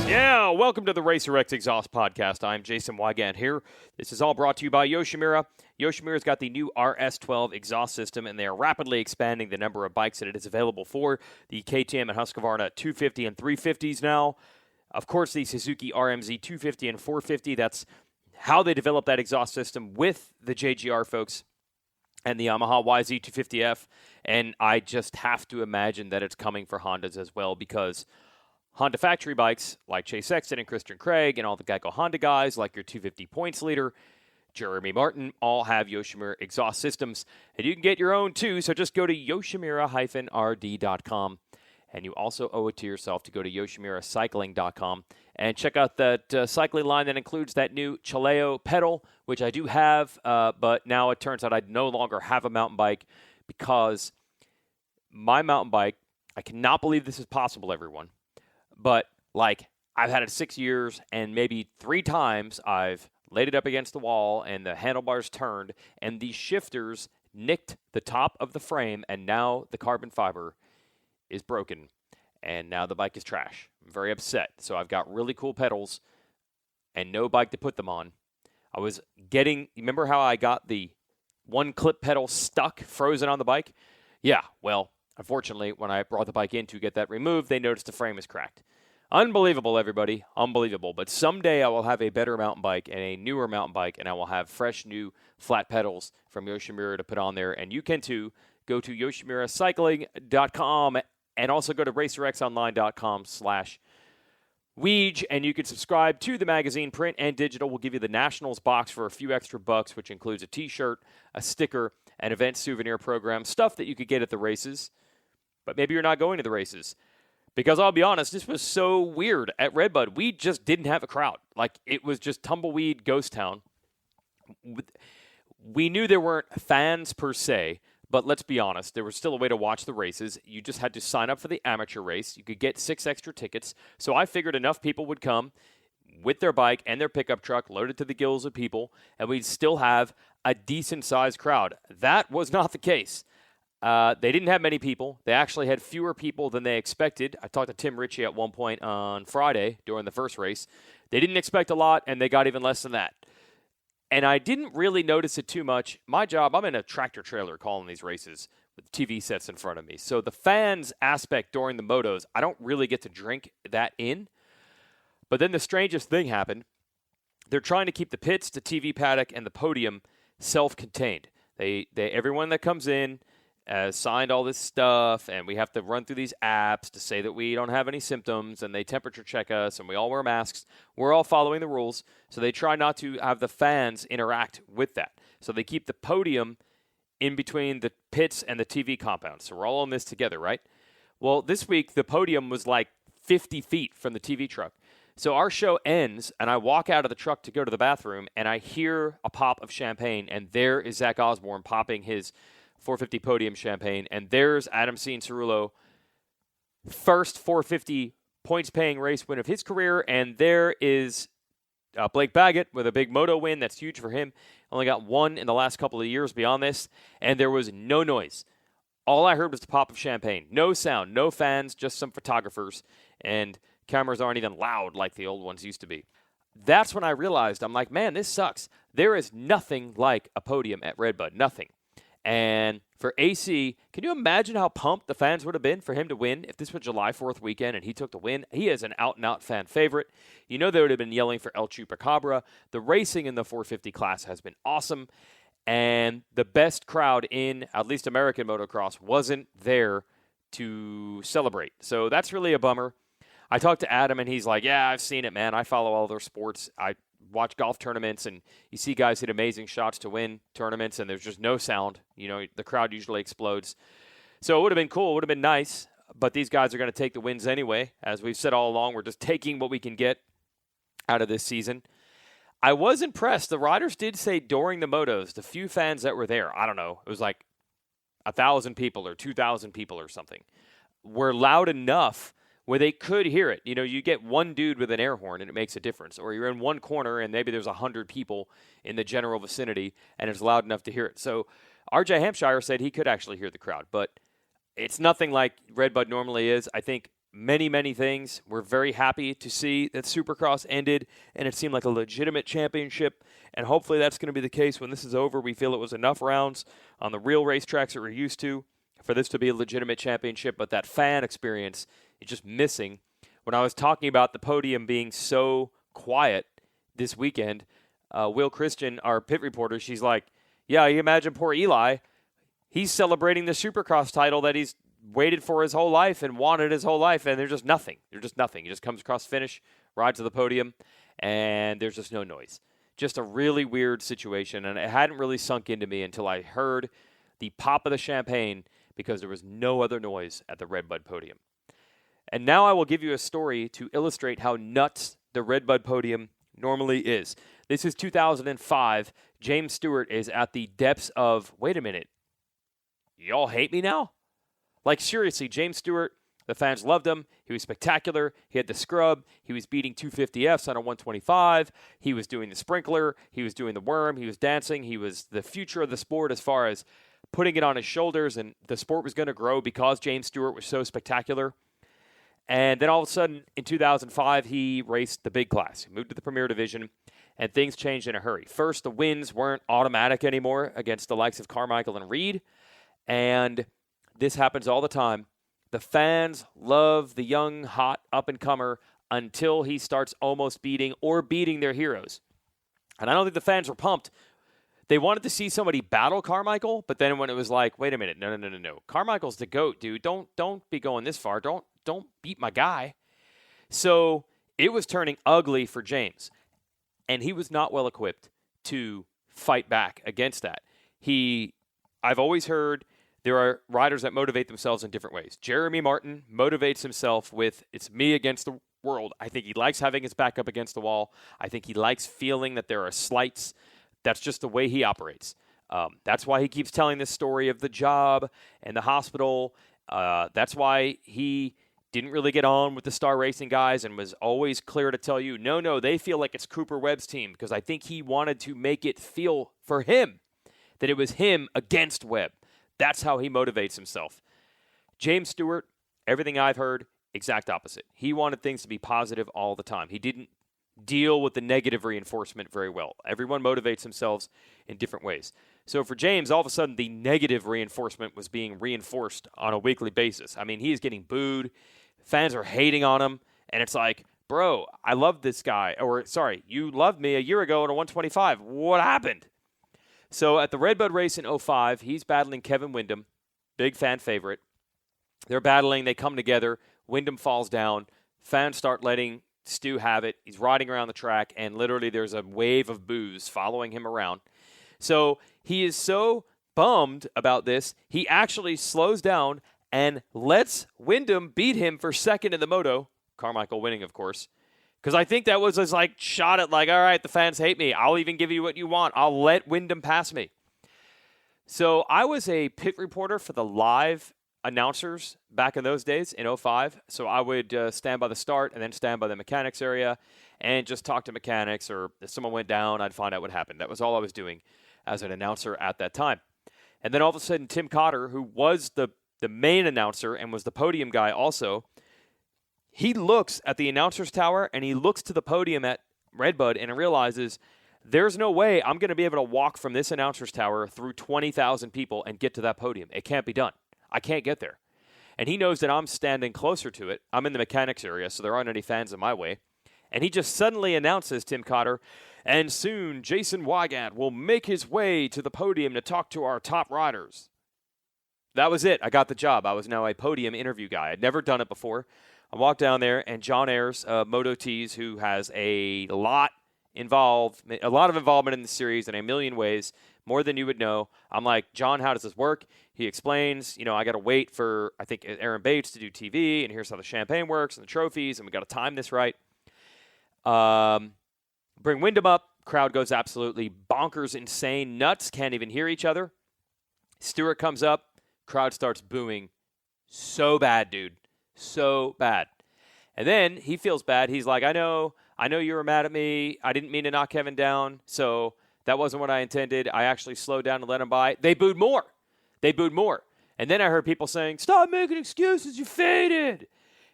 Yeah, welcome to the Racer X Exhaust Podcast. I'm Jason Weigandt here. This is all brought to you by Yoshimura. Yoshimura's got the new RS12 exhaust system, and they are rapidly expanding the number of bikes that it is available for. The KTM and Husqvarna 250 and 350s now. Of course, the Suzuki RMZ 250 and 450. That's how they developed that exhaust system with the JGR folks and the Yamaha YZ250F. And I just have to imagine that it's coming for Hondas as well, because Honda factory bikes like Chase Sexton and Christian Craig and all the Geico Honda guys like your 250 points leader, Jeremy Martin, all have Yoshimura exhaust systems. And you can get your own too, so just go to yoshimura-rd.com. And you also owe it to yourself to go to yoshimuracycling.com and check out that cycling line that includes that new Chaleo pedal, which I do have, but now it turns out I no longer have a mountain bike because my mountain bike, I cannot believe this is possible, everyone, but like I've had it 6 years and maybe 3 times I've laid it up against the wall and the handlebars turned and the shifters nicked the top of the frame, and now the carbon fiber is broken, and now the bike is trash. I'm very upset. So I've got really cool pedals and no bike to put them on. I was remember how I got the one clip pedal stuck, frozen on the bike? Yeah, well, unfortunately, when I brought the bike in to get that removed, they noticed the frame is cracked. Unbelievable, everybody. Unbelievable. But someday I will have a better mountain bike and a newer mountain bike, and I will have fresh, new, flat pedals from Yoshimura to put on there. And you can, too. Go to yoshimuracycling.com and also go to racerxonline.com/Weege, and you can subscribe to the magazine, print and digital. We'll give you the Nationals box for a few extra bucks, which includes a T-shirt, a sticker, an event souvenir program, stuff that you could get at the races, but maybe you're not going to the races. Because I'll be honest, this was so weird at RedBud. We just didn't have a crowd. Like, it was just tumbleweed ghost town. We knew there weren't fans per se, but let's be honest, there was still a way to watch the races. You just had to sign up for the amateur race. You could get 6 extra tickets. So I figured enough people would come with their bike and their pickup truck loaded to the gills of people, and we'd still have a decent-sized crowd. That was not the case. They didn't have many people. They actually had fewer people than they expected. I talked to Tim Ritchie at one point on Friday during the first race. They didn't expect a lot, and they got even less than that. And I didn't really notice it too much. My job, I'm in a tractor trailer calling these races with TV sets in front of me. So the fans aspect during the motos, I don't really get to drink that in. But then the strangest thing happened. They're trying to keep the pits, the TV paddock, and the podium self-contained. Everyone that comes in signed all this stuff, and we have to run through these apps to say that we don't have any symptoms, and they temperature check us, and we all wear masks. We're all following the rules, so they try not to have the fans interact with that. So they keep the podium in between the pits and the TV compound. So we're all on this together, right? Well, this week, the podium was like 50 feet from the TV truck. So our show ends, and I walk out of the truck to go to the bathroom, and I hear a pop of champagne, and there is Zach Osborne popping his 450 podium champagne, and there's Adam Cianciarulo, first 450 points-paying race win of his career, and there is Blake Baggett with a big moto win. That's huge for him. Only got one in the last couple of years beyond this, and there was no noise. All I heard was the pop of champagne. No sound, no fans, just some photographers, and cameras aren't even loud like the old ones used to be. That's when I realized, I'm like, man, this sucks. There is nothing like a podium at RedBud, nothing. And for AC, can you imagine how pumped the fans would have been for him to win if this was July 4th weekend and he took the win? He is an out-and-out fan favorite. You know they would have been yelling for El Chupacabra. The racing in the 450 class has been awesome, and the best crowd in at least American motocross wasn't there to celebrate. So that's really a bummer. I talked to Adam, and he's like, yeah, I've seen it, man. I follow all their sports. I watch golf tournaments, and you see guys hit amazing shots to win tournaments, and there's just no sound. You know, the crowd usually explodes. So it would have been cool. It would have been nice, but these guys are going to take the wins anyway. As we've said all along, we're just taking what we can get out of this season. I was impressed. The riders did say during the motos, the few fans that were there, I don't know, it was like 1,000 people or 2,000 people or something, were loud enough where they could hear it. You know, you get one dude with an air horn and it makes a difference. Or you're in one corner and maybe there's 100 people in the general vicinity and it's loud enough to hear it. So RJ Hampshire said he could actually hear the crowd, but it's nothing like RedBud normally is. I think many things. We're very happy to see that Supercross ended and it seemed like a legitimate championship. And hopefully that's going to be the case when this is over. We feel it was enough rounds on the real racetracks that we're used to for this to be a legitimate championship. But that fan experience is just missing. When I was talking about the podium being so quiet this weekend, Will Christian, our pit reporter, she's like, yeah, you imagine poor Eli. He's celebrating the Supercross title that he's waited for his whole life and wanted his whole life, and there's just nothing. There's just nothing. He just comes across finish, rides to the podium, and there's just no noise. Just a really weird situation, and it hadn't really sunk into me until I heard the pop of the champagne because there was no other noise at the RedBud podium. And now I will give you a story to illustrate how nuts the RedBud podium normally is. This is 2005. James Stewart is at the depths of, wait a minute, y'all hate me now? Like, seriously, James Stewart, the fans loved him. He was spectacular. He had the scrub. He was beating 250Fs on a 125. He was doing the sprinkler. He was doing the worm. He was dancing. He was the future of the sport as far as putting it on his shoulders, and the sport was going to grow because James Stewart was so spectacular. And then all of a sudden, in 2005, he raced the big class. He moved to the Premier Division, and things changed in a hurry. First, the wins weren't automatic anymore against the likes of Carmichael and Reed, and this happens all the time. The fans love the young, hot up-and-comer until he starts almost beating their heroes. And I don't think the fans were pumped. They wanted to see somebody battle Carmichael, but then when it was like, wait a minute, no. Carmichael's the GOAT, dude. Don't be going this far. Don't beat my guy. So it was turning ugly for James, and he was not well equipped to fight back against that. I've always heard there are riders that motivate themselves in different ways. Jeremy Martin motivates himself with, it's me against the world. I think he likes having his back up against the wall. I think he likes feeling that there are slights. That's just the way he operates. That's why he keeps telling this story of the job and the hospital. That's why he didn't really get on with the Star Racing guys and was always clear to tell you, no, they feel like it's Cooper Webb's team, because I think he wanted to make it feel for him that it was him against Webb. That's how he motivates himself. James Stewart, everything I've heard, exact opposite. He wanted things to be positive all the time. He didn't deal with the negative reinforcement very well. Everyone motivates themselves in different ways. So for James, all of a sudden, the negative reinforcement was being reinforced on a weekly basis. I mean, he is getting booed. Fans are hating on him. And it's like, bro, I love this guy. Or, sorry, you loved me a year ago in a 125. What happened? So at the RedBud race in 2005, he's battling Kevin Windham, big fan favorite. They're battling. They come together. Windham falls down. Fans start letting Stu have it. He's riding around the track, and literally there's a wave of boos following him around. So he is so bummed about this, he actually slows down and lets Windham beat him for second in the moto. Carmichael winning, of course. Because I think that was his shot at all right, the fans hate me. I'll even give you what you want. I'll let Windham pass me. So I was a pit reporter for the live announcers back in those days in 2005. So I would stand by the start and then stand by the mechanics area and just talk to mechanics, or if someone went down, I'd find out what happened. That was all I was doing as an announcer at that time. And then all of a sudden, Tim Cotter, who was the main announcer and was the podium guy also, he looks at the announcer's tower and he looks to the podium at RedBud and realizes there's no way I'm going to be able to walk from this announcer's tower through 20,000 people and get to that podium. It can't be done. I can't get there. And he knows that I'm standing closer to it. I'm in the mechanics area, so there aren't any fans in my way. And he just suddenly announces, Tim Cotter, and soon Jason Weigandt will make his way to the podium to talk to our top riders. That was it. I got the job. I was now a podium interview guy. I'd never done it before. I walked down there, and John Ayers, Moto Tees, who has a lot of involvement in the series in a million ways, more than you would know. I'm like, John, how does this work? He explains, I got to wait for, I think, Aaron Bates to do TV, and here's how the champagne works and the trophies, and we got to time this right. Bring Windham up, Crowd goes absolutely bonkers, insane, nuts, can't even hear each other. Stewart comes up, crowd starts booing. So bad, dude. So bad. And then he feels bad. He's like, I know you were mad at me. I didn't mean to knock Kevin down, so that wasn't what I intended. I actually slowed down and let him by. They booed more. And then I heard people saying, stop making excuses, you faded. It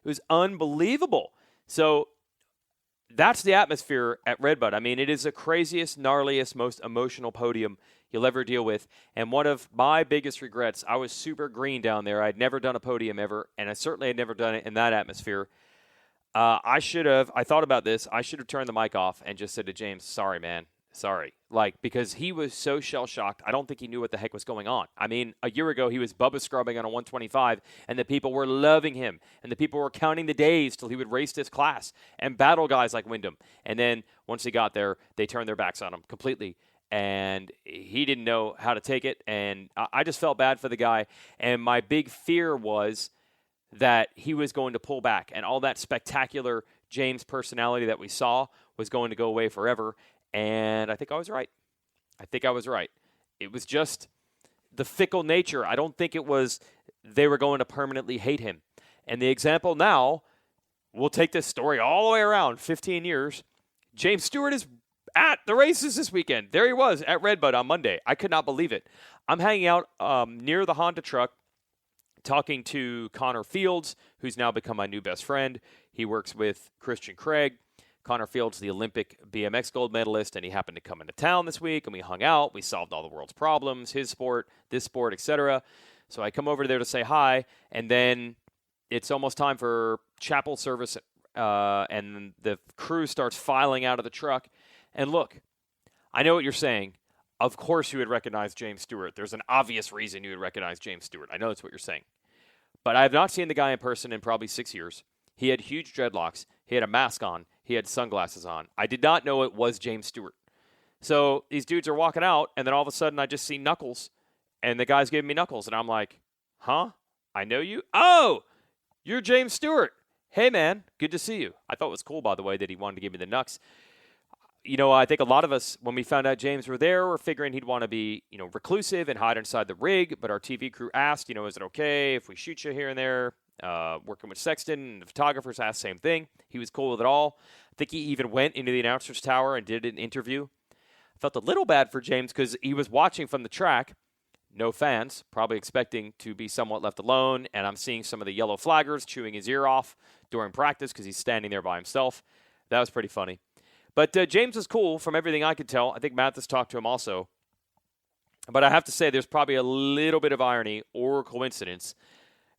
was unbelievable. So that's the atmosphere at RedBud. I mean, it is the craziest, gnarliest, most emotional podium you'll ever deal with. And one of my biggest regrets, I was super green down there. I'd never done a podium ever, and I certainly had never done it in that atmosphere. I thought about this. I should have turned the mic off and just said to James, sorry, man. Sorry. Because he was so shell-shocked, I don't think he knew what the heck was going on. I mean, a year ago, he was Bubba scrubbing on a 125, and the people were loving him, and the people were counting the days till he would race this class and battle guys like Wyndham. And then once he got there, they turned their backs on him completely, and he didn't know how to take it, and I just felt bad for the guy. And my big fear was that he was going to pull back, and all that spectacular James personality that we saw was going to go away forever. And I think I was right. It was just the fickle nature. I don't think it was they were going to permanently hate him. And the example now, we'll take this story all the way around 15 years. James Stewart is at the races this weekend. There he was at RedBud on Monday. I could not believe it. I'm hanging out near the Honda truck talking to Connor Fields, who's now become my new best friend. He works with Christian Craig. Connor Fields, the Olympic BMX gold medalist, and he happened to come into town this week, and we hung out. We solved all the world's problems, his sport, this sport, etc. So I come over there to say hi, and then it's almost time for chapel service, and the crew starts filing out of the truck. And look, I know what you're saying. Of course you would recognize James Stewart. There's an obvious reason you would recognize James Stewart. I know that's what you're saying. But I have not seen the guy in person in probably 6 years. He had huge dreadlocks. He had a mask on. He had sunglasses on. I did not know it was James Stewart. So these dudes are walking out, and then all of a sudden I just see Knuckles, and the guy's giving me Knuckles, and I'm like, huh? I know you? Oh, you're James Stewart. Hey, man, good to see you. I thought it was cool, by the way, that he wanted to give me the Knucks. You know, I think a lot of us, when we found out James were there, were figuring he'd want to be, reclusive and hide inside the rig, but our TV crew asked, is it okay if we shoot you here and there? Working with Sexton, the photographers asked the same thing. He was cool with it all. I think he even went into the announcer's tower and did an interview. I felt a little bad for James because he was watching from the track. No fans, probably expecting to be somewhat left alone, and I'm seeing some of the yellow flaggers chewing his ear off during practice because he's standing there by himself. That was pretty funny. But James was cool from everything I could tell. I think Mathis talked to him also. But I have to say there's probably a little bit of irony or coincidence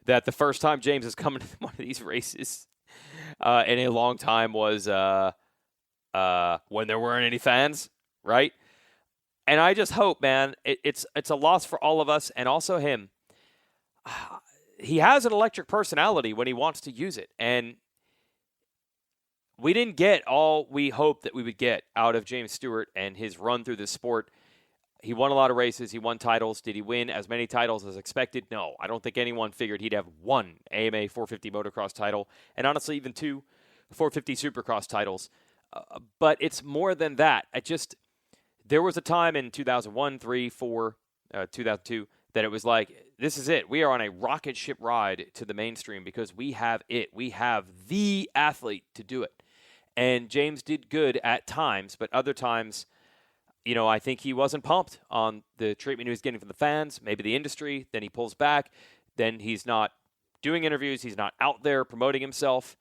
that the first time James has come into one of these races in a long time was when there weren't any fans, right? And I just hope, man, it's a loss for all of us and also him. He has an electric personality when he wants to use it, and we didn't get all we hoped that we would get out of James Stewart and his run through this sport. He won a lot of races. He won titles. Did he win as many titles as expected? No. I don't think anyone figured he'd have one AMA 450 motocross title, and honestly, even two 450 Supercross titles. But it's more than that. There was a time in 2001, 3, 4, 2002 that it was like, this is it. We are on a rocket ship ride to the mainstream because we have it. We have the athlete to do it. And James did good at times, but other times, I think he wasn't pumped on the treatment he was getting from the fans, maybe the industry. Then he pulls back. Then he's not doing interviews. He's not out there promoting himself,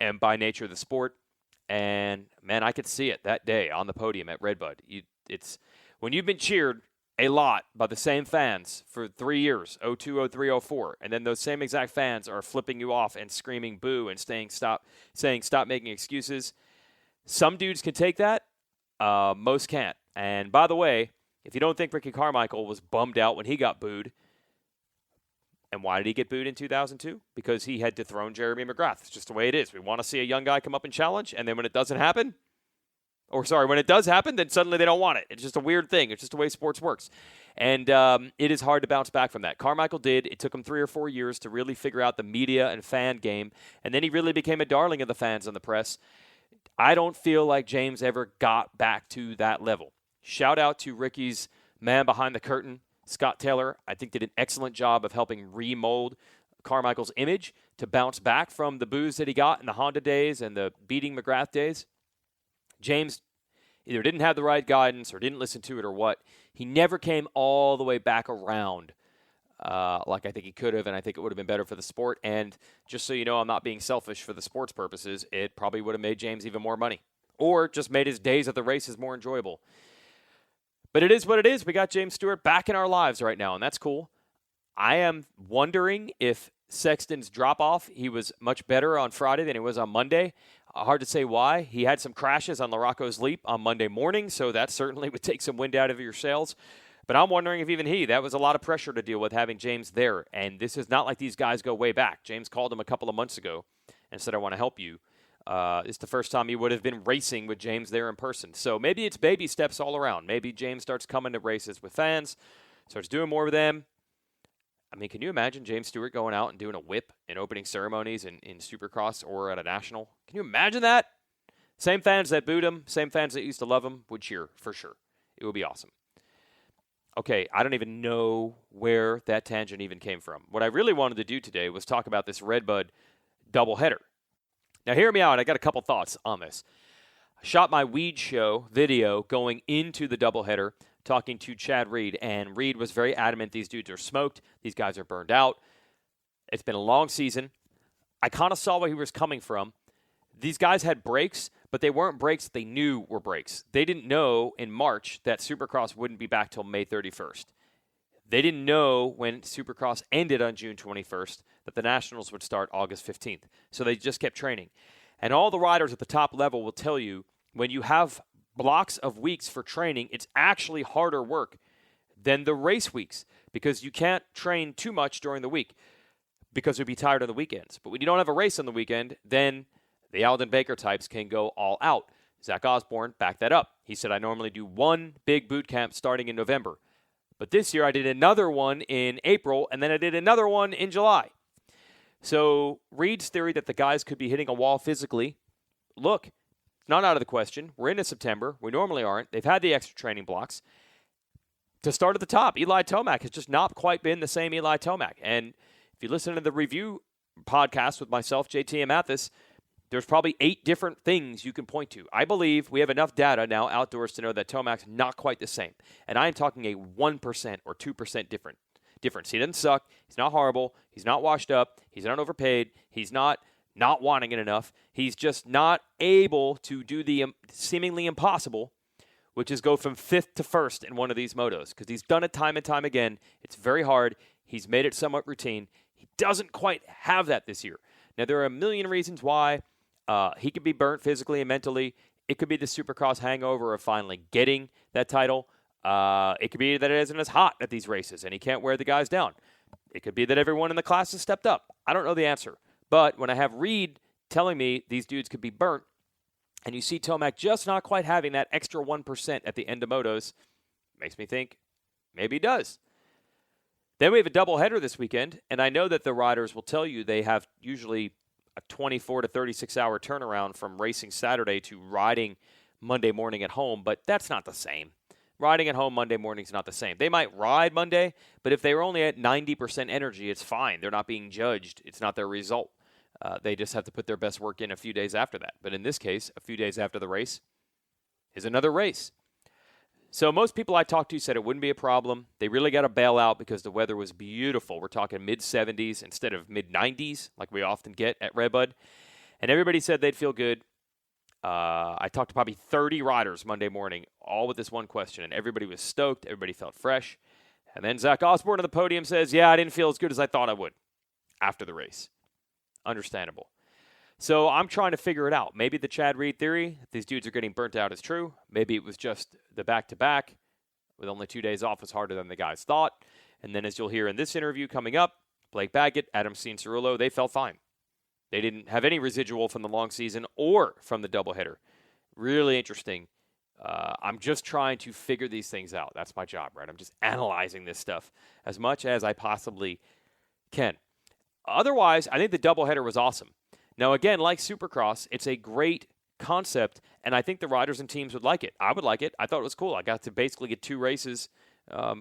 and by nature of the sport. And, man, I could see it that day on the podium at RedBud. It's when you've been cheered a lot by the same fans for 3 years, 02, 03, 04, and then those same exact fans are flipping you off and screaming boo and saying stop making excuses. Some dudes can take that. Most can't. And by the way, if you don't think Ricky Carmichael was bummed out when he got booed, and why did he get booed in 2002? Because he had dethroned Jeremy McGrath. It's just the way it is. We want to see a young guy come up and challenge, and then when it doesn't happen, when it does happen, then suddenly they don't want it. It's just a weird thing. It's just the way sports works. And it is hard to bounce back from that. Carmichael did. It took him 3 or 4 years to really figure out the media and fan game, and then he really became a darling of the fans and the press. I don't feel like James ever got back to that level. Shout out to Ricky's man behind the curtain, Scott Taylor. I think did an excellent job of helping remold Carmichael's image to bounce back from the boos that he got in the Honda days and the beating McGrath days. James either didn't have the right guidance or didn't listen to it or what. He never came all the way back around like I think he could have, and I think it would have been better for the sport. And just so you know, I'm not being selfish for the sports purposes. It probably would have made James even more money or just made his days at the races more enjoyable. But it is what it is. We got James Stewart back in our lives right now, and that's cool. I am wondering if Sexton's drop-off, he was much better on Friday than he was on Monday. Hard to say why. He had some crashes on Larocco's Leap on Monday morning, so that certainly would take some wind out of your sails. But I'm wondering if even that was a lot of pressure to deal with having James there. And this is not like these guys go way back. James called him a couple of months ago and said, I want to help you. It's the first time he would have been racing with James there in person. So maybe it's baby steps all around. Maybe James starts coming to races with fans, starts doing more with them. I mean, can you imagine James Stewart going out and doing a whip in opening ceremonies in Supercross or at a national? Can you imagine that? Same fans that booed him, same fans that used to love him would cheer for sure. It would be awesome. Okay, I don't even know where that tangent even came from. What I really wanted to do today was talk about this RedBud doubleheader. Now, hear me out. I got a couple thoughts on this. I shot my Weege show video going into the doubleheader, talking to Chad Reed, and Reed was very adamant these dudes are smoked. These guys are burned out. It's been a long season. I kind of saw where he was coming from. These guys had breaks, but they weren't breaks that they knew were breaks. They didn't know in March that Supercross wouldn't be back till May 31st. They didn't know when Supercross ended on June 21st that the Nationals would start August 15th. So they just kept training. And all the riders at the top level will tell you when you have blocks of weeks for training, it's actually harder work than the race weeks because you can't train too much during the week because you'll be tired on the weekends. But when you don't have a race on the weekend, then the Alden Baker types can go all out. Zach Osborne backed that up. He said, I normally do one big boot camp starting in November. But this year I did another one in April, and then I did another one in July. So Reed's theory that the guys could be hitting a wall physically, look, not out of the question. We're into September. We normally aren't. They've had the extra training blocks. To start at the top, Eli Tomac has just not quite been the same Eli Tomac. And if you listen to the review podcast with myself, JT and Mathis, there's probably 8 different things you can point to. I believe we have enough data now outdoors to know that Tomac's not quite the same. And I am talking a 1% or 2% difference. He doesn't suck. He's not horrible. He's not washed up. He's not overpaid. He's not wanting it enough. He's just not able to do the seemingly impossible, which is go from 5th to 1st in one of these motos, because he's done it time and time again. It's very hard. He's made it somewhat routine. He doesn't quite have that this year. Now, there are a million reasons why. He could be burnt physically and mentally. It could be the Supercross hangover of finally getting that title. It could be that it isn't as hot at these races and he can't wear the guys down. It could be that everyone in the class has stepped up. I don't know the answer. But when I have Reed telling me these dudes could be burnt, and you see Tomac just not quite having that extra 1% at the end of motos, makes me think maybe he does. Then we have a doubleheader this weekend, and I know that the riders will tell you they have usually a 24 to 36-hour turnaround from racing Saturday to riding Monday morning at home, but that's not the same. Riding at home Monday morning is not the same. They might ride Monday, but if they were only at 90% energy, it's fine. They're not being judged. It's not their result. They just have to put their best work in a few days after that. But in this case, a few days after the race is another race. So most people I talked to said it wouldn't be a problem. They really got to bail out because the weather was beautiful. We're talking mid-70s instead of mid-90s like we often get at RedBud. And everybody said they'd feel good. I talked to probably 30 riders Monday morning, all with this one question, and everybody was stoked. Everybody felt fresh. And then Zach Osborne on the podium says, yeah, I didn't feel as good as I thought I would after the race. Understandable. So I'm trying to figure it out. Maybe the Chad Reed theory, these dudes are getting burnt out, is true. Maybe it was just the back-to-back with only 2 days off was harder than the guys thought. And then as you'll hear in this interview coming up, Blake Baggett, Adam Cianciarulo, they felt fine. They didn't have any residual from the long season or from the doubleheader. Really interesting. I'm just trying to figure these things out. That's my job, right? I'm just analyzing this stuff as much as I possibly can. Otherwise, I think the doubleheader was awesome. Now, again, like Supercross, it's a great concept, and I think the riders and teams would like it. I would like it. I thought it was cool. I got to basically get 2 races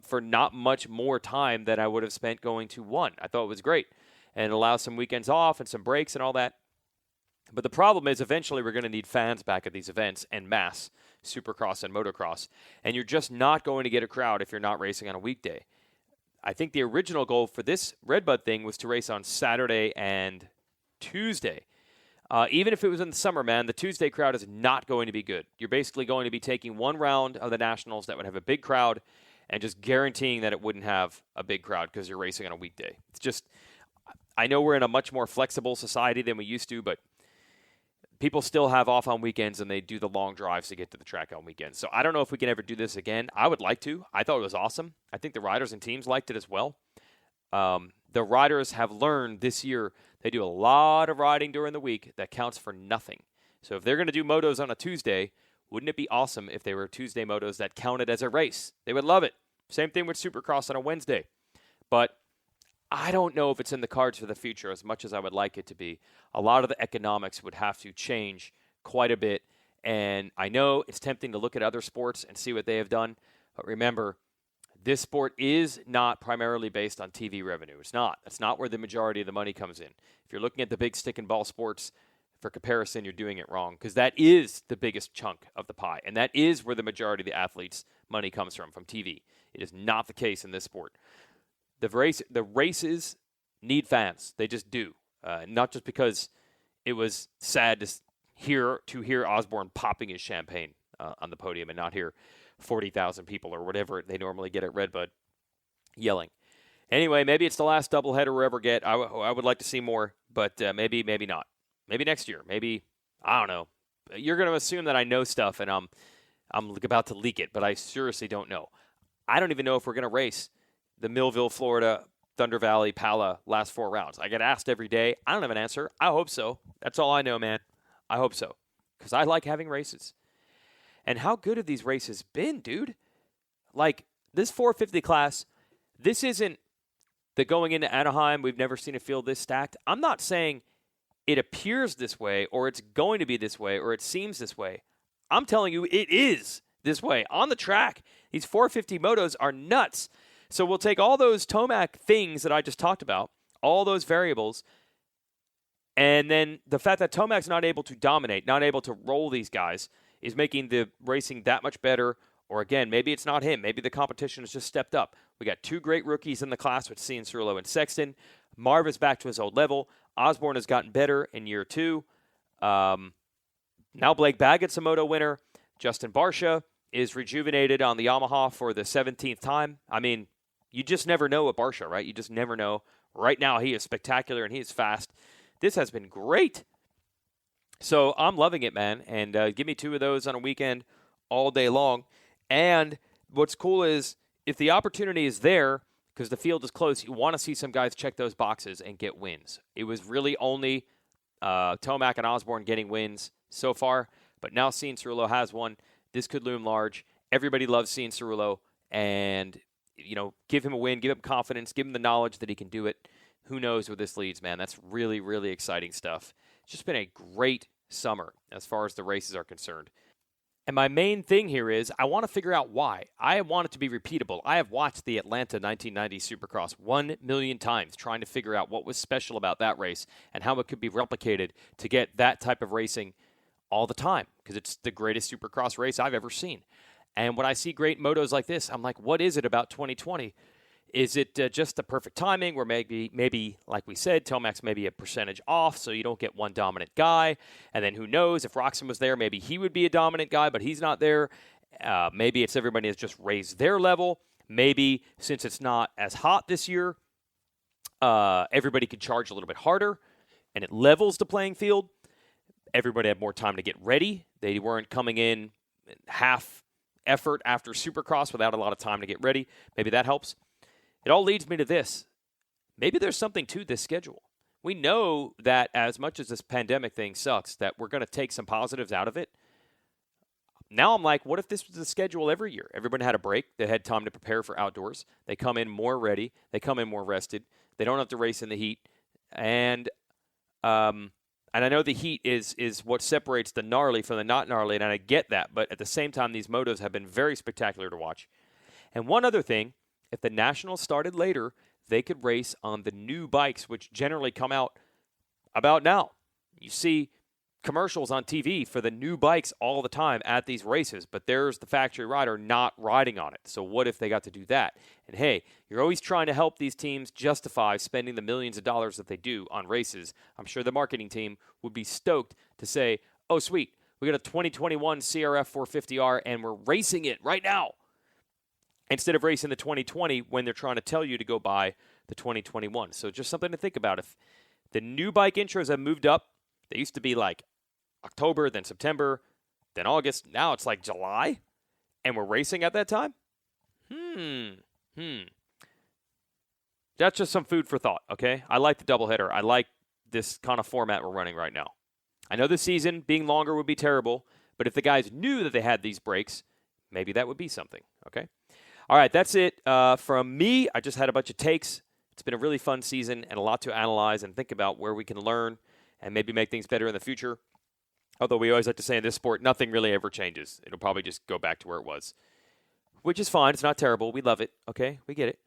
for not much more time than I would have spent going to 1. I thought it was great, and it allows some weekends off and some breaks and all that. But the problem is eventually we're going to need fans back at these events en masse, Supercross and Motocross, and you're just not going to get a crowd if you're not racing on a weekday. I think the original goal for this RedBud thing was to race on Saturday and Tuesday. Even if it was in the summer, man, the Tuesday crowd is not going to be good. You're basically going to be taking 1 round of the Nationals that would have a big crowd and just guaranteeing that it wouldn't have a big crowd because you're racing on a weekday. It's just, I know we're in a much more flexible society than we used to, but people still have off on weekends and they do the long drives to get to the track on weekends. So I don't know if we can ever do this again. I would like to. I thought it was awesome. I think the riders and teams liked it as well. The riders have learned this year they do a lot of riding during the week that counts for nothing. So if they're going to do motos on a Tuesday, wouldn't it be awesome if they were Tuesday motos that counted as a race? They would love it. Same thing with Supercross on a Wednesday. But I don't know if it's in the cards for the future as much as I would like it to be. A lot of the economics would have to change quite a bit. And I know it's tempting to look at other sports and see what they have done. But remember, this sport is not primarily based on TV revenue. It's not. That's not where the majority of the money comes in. If you're looking at the big stick and ball sports, for comparison, you're doing it wrong because that is the biggest chunk of the pie. And that is where the majority of the athletes' money comes from TV. It is not the case in this sport. The races need fans. They just do. Not just because it was sad to hear Osborne popping his champagne on the podium and not hear 40,000 people or whatever they normally get at RedBud yelling. Anyway, maybe it's the last doubleheader we'll ever get. I would like to see more, but maybe not. Maybe next year. Maybe, I don't know. You're going to assume that I know stuff and I'm about to leak it, but I seriously don't know. I don't even know if we're going to race the Millville, Florida, Thunder Valley, Pala last 4 rounds. I get asked every day. I don't have an answer. I hope so. That's all I know, man. I hope so. Because I like having races. And how good have these races been, dude? Like, this 450 class, this isn't the going into Anaheim, we've never seen a field this stacked. I'm not saying it appears this way, or it's going to be this way, or it seems this way. I'm telling you, it is this way. On the track, these 450 motos are nuts. So we'll take all those Tomac things that I just talked about, all those variables, and then the fact that Tomac's not able to dominate, not able to roll these guys, is making the racing that much better. Or again, maybe it's not him. Maybe the competition has just stepped up. We got 2 great rookies in the class with Cianciarulo and Sexton. Marv is back to his old level. Osborne has gotten better in year 2. Now Blake Baggett's a moto winner. Justin Barcia is rejuvenated on the Yamaha for the 17th time. I mean, you just never know with Barcia, right? You just never know. Right now, he is spectacular and he is fast. This has been great. So I'm loving it, man. And give me 2 of those on a weekend all day long. And what's cool is if the opportunity is there, because the field is close, you want to see some guys check those boxes and get wins. It was really only Tomac and Osborne getting wins so far, but now Cianciarulo has one. This could loom large. Everybody loves Cianciarulo, and give him a win, give him confidence, give him the knowledge that he can do it. Who knows where this leads, man? That's really, really exciting stuff. It's just been a great summer as far as the races are concerned. And my main thing here is I want to figure out why. I want it to be repeatable. I have watched the Atlanta 1990 Supercross 1 million times trying to figure out what was special about that race and how it could be replicated to get that type of racing all the time, because it's the greatest Supercross race I've ever seen. And when I see great motos like this, I'm like, what is it about 2020? Is it just the perfect timing where maybe, like we said, Tomac's maybe a percentage off so you don't get one dominant guy? And then who knows, if Roxon was there, maybe he would be a dominant guy, but he's not there. Maybe it's everybody has just raised their level. Maybe since it's not as hot this year, everybody could charge a little bit harder, and it levels the playing field. Everybody had more time to get ready. They weren't coming in half effort after Supercross without a lot of time to get ready. Maybe that helps. It all leads me to this. Maybe there's something to this schedule. We know that as much as this pandemic thing sucks, that we're going to take some positives out of it. Now I'm like, what if this was the schedule every year? Everyone had a break. They had time to prepare for outdoors. They come in more ready. They come in more rested. They don't have to race in the heat. And I And I know the heat is what separates the gnarly from the not gnarly, and I get that. But at the same time, these motos have been very spectacular to watch. And one other thing, if the Nationals started later, they could race on the new bikes, which generally come out about now. You see commercials on TV for the new bikes all the time at these races, but there's the factory rider not riding on it. So what if they got to do that? And hey, you're always trying to help these teams justify spending the millions of dollars that they do on races. I'm sure the marketing team would be stoked to say, oh, sweet, we got a 2021 CRF 450R and we're racing it right now, instead of racing the 2020 when they're trying to tell you to go buy the 2021. So just something to think about. If the new bike intros have moved up, they used to be like October, then September, then August. Now it's like July, and we're racing at that time? That's just some food for thought, okay? I like the doubleheader. I like this kind of format we're running right now. I know the season being longer would be terrible, but if the guys knew that they had these breaks, maybe that would be something, okay? All right, that's it from me. I just had a bunch of takes. It's been a really fun season and a lot to analyze and think about where we can learn and maybe make things better in the future. Although we always like to say in this sport, nothing really ever changes. It'll probably just go back to where it was, which is fine. It's not terrible. We love it. Okay, we get it.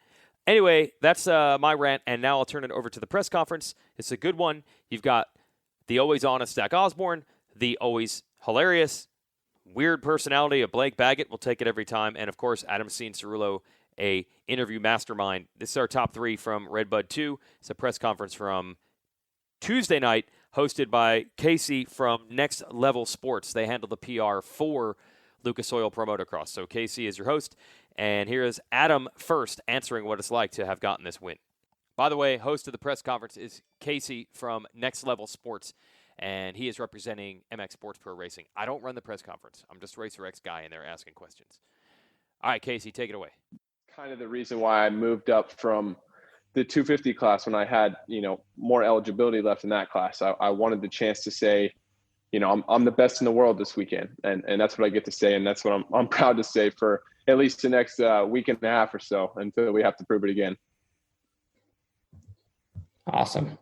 Anyway, that's my rant, and now I'll turn it over to the press conference. It's a good one. You've got the always honest Zach Osborne, the always hilarious, weird personality of Blake Baggett. We'll take it every time. And, of course, Adam Cianciarulo, a interview mastermind. This is our top three from RedBud 2. It's a press conference from Tuesday night, hosted by Casey from Next Level Sports. They handle the PR for Lucas Oil Pro Motocross. So Casey is your host, and here is Adam first answering what it's like to have gotten this win. By the way, host of the press conference is Casey from Next Level Sports, and he is representing MX Sports Pro Racing. I don't run the press conference. I'm just Racer X guy in there asking questions. All right, Casey, take it away. Kind of the reason why I moved up from the 250 class when I had, more eligibility left in that class. I wanted the chance to say, I'm the best in the world this weekend. And that's what I get to say. And that's what I'm proud to say for at least the next week and a half or so until we have to prove it again. Awesome.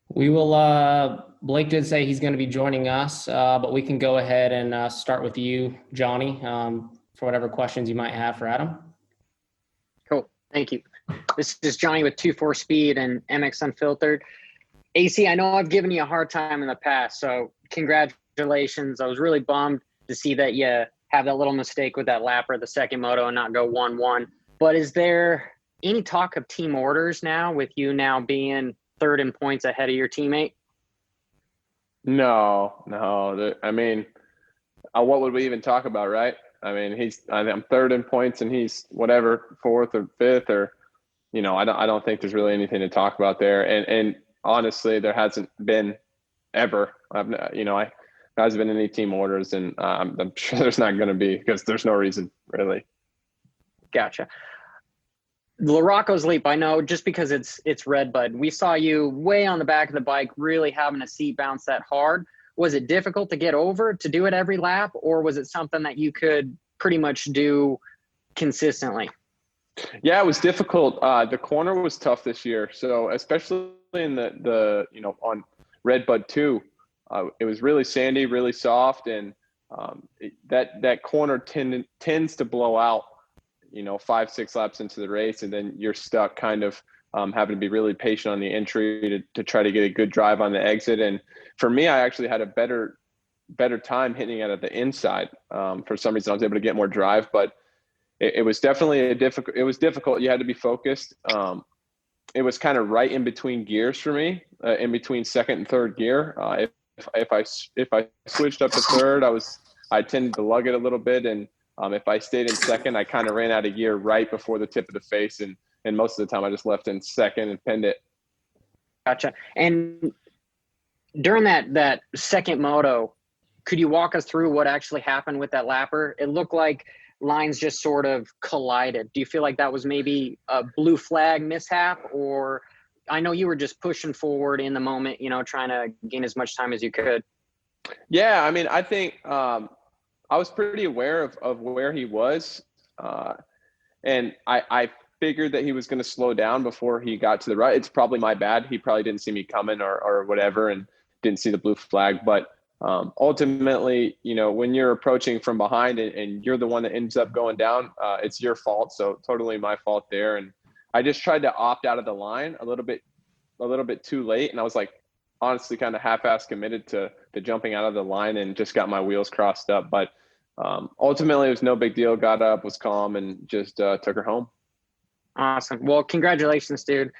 We will, Blake did say he's going to be joining us, but we can go ahead and start with you, Johnny, for whatever questions you might have for Adam. Cool. Thank you. This is Johnny with 2-4 Speed and MX Unfiltered. AC, I know I've given you a hard time in the past, so congratulations. I was really bummed to see that you have that little mistake with that lapper, the second moto, and not go 1-1. But is there any talk of team orders now, with you now being third in points ahead of your teammate? No. I mean, what would we even talk about, right? I mean, I'm third in points and he's whatever, fourth or fifth, or, I don't think there's really anything to talk about there. And honestly, there hasn't been ever, there hasn't been any team orders, and I'm sure there's not going to be, because there's no reason really. Gotcha. LaRocco's Leap, I know, just because it's RedBud. We saw you way on the back of the bike, really having a seat bounce that hard. Was it difficult to get over to do it every lap, or was it something that you could pretty much do consistently? Yeah, it was difficult. The corner was tough this year. So especially in the on RedBud 2, it was really sandy, really soft. And that corner tends to blow out, 5-6 laps into the race. And then you're stuck kind of having to be really patient on the entry to try to get a good drive on the exit. And for me, I actually had a better time hitting it at the inside. For some reason, I was able to get more drive, but it was definitely difficult. You had to be focused. It was kind of right in between gears for me, in between second and third gear. If I switched up to third, I tended to lug it a little bit, and if I stayed in second, I kind of ran out of gear right before the tip of the face, and most of the time I just left in second and pinned it. Gotcha. And during that second moto, could you walk us through what actually happened with that lapper? It looked like lines just sort of collided. Do you feel like that was maybe a blue flag mishap, or I know you were just pushing forward in the moment, trying to gain as much time as you could? Yeah, I mean, I think I was pretty aware of where he was, and I figured that he was going to slow down before he got to the right. It's probably my bad. He probably didn't see me coming or whatever, and didn't see the blue flag. But ultimately, when you're approaching from behind and you're the one that ends up going down, it's your fault. So totally my fault there. And I just tried to opt out of the line a little bit too late. And I was like, honestly, kind of half-ass committed to jumping out of the line and just got my wheels crossed up. But ultimately, it was no big deal. Got up, was calm, and just took her home. Awesome. Well, congratulations, dude.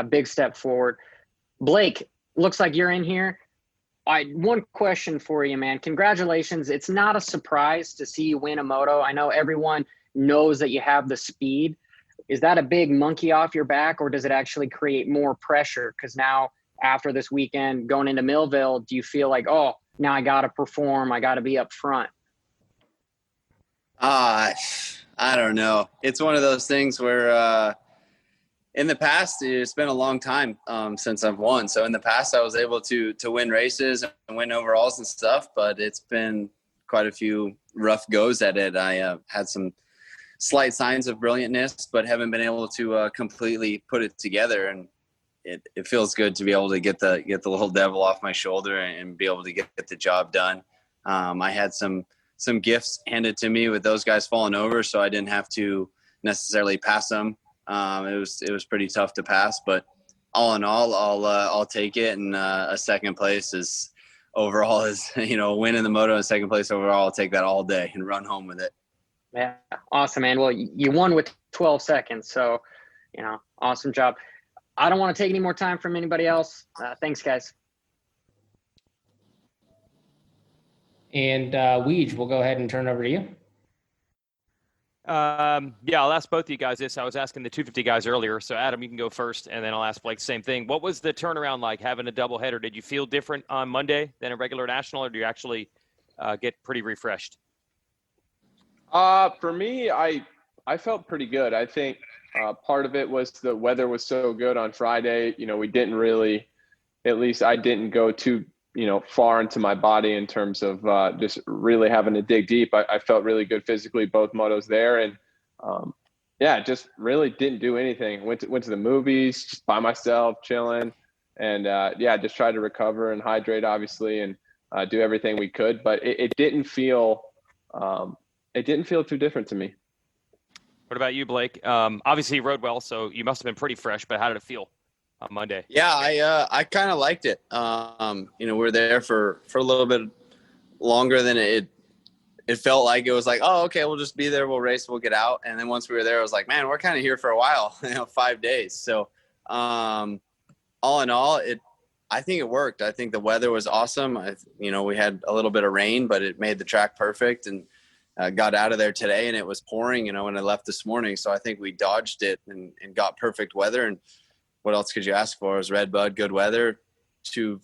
Big step forward. Blake, looks like you're in here. One question for you, man. Congratulations. It's not a surprise to see you win a moto. I know everyone knows that you have the speed. Is that a big monkey off your back, or does it actually create more pressure? Because now, after this weekend, going into Millville, do you feel like, oh, now I got to perform, I got to be up front? I don't know. It's one of those things where in the past, it's been a long time since I've won. So in the past, I was able to win races and win overalls and stuff, but it's been quite a few rough goes at it. I had some slight signs of brilliantness, but haven't been able to completely put it together. And it feels good to be able to get the little devil off my shoulder and be able to get the job done. I had some gifts handed to me with those guys falling over, so I didn't have to necessarily pass them. It was pretty tough to pass, but all in all, I'll take it. And a second place is overall is, win in the moto and second place overall. I'll take that all day and run home with it. Yeah. Awesome, man. Well, you won with 12 seconds. So, awesome job. I don't want to take any more time from anybody else. Thanks, guys. And Weege, we'll go ahead and turn it over to you. I'll ask both of you guys this. I was asking the 250 guys earlier. So, Adam, you can go first, and then I'll ask Blake the same thing. What was the turnaround like having a doubleheader? Did you feel different on Monday than a regular national, or do you actually get pretty refreshed? For me, I felt pretty good. I think part of it was the weather was so good on Friday. We didn't really, at least I didn't go too, far into my body in terms of just really having to dig deep. I felt really good physically, both motos there. And just really didn't do anything. Went to the movies, just by myself, chilling. And just tried to recover and hydrate, obviously, and do everything we could. But it didn't feel too different to me. What about you, Blake? Obviously you rode well, so you must have been pretty fresh, but how did it feel on Monday? Yeah, I kind of liked it. We were there for a little bit longer than it felt like. It was like, oh, okay, we'll just be there, we'll race, we'll get out. And then once we were there, I was like, man, we're kind of here for a while, 5 days. So all in all, I think it worked. I think the weather was awesome. We had a little bit of rain, but it made the track perfect. And got out of there today and it was pouring, when I left this morning. So I think we dodged it and got perfect weather. And what else could you ask for? It was RedBud, good weather, two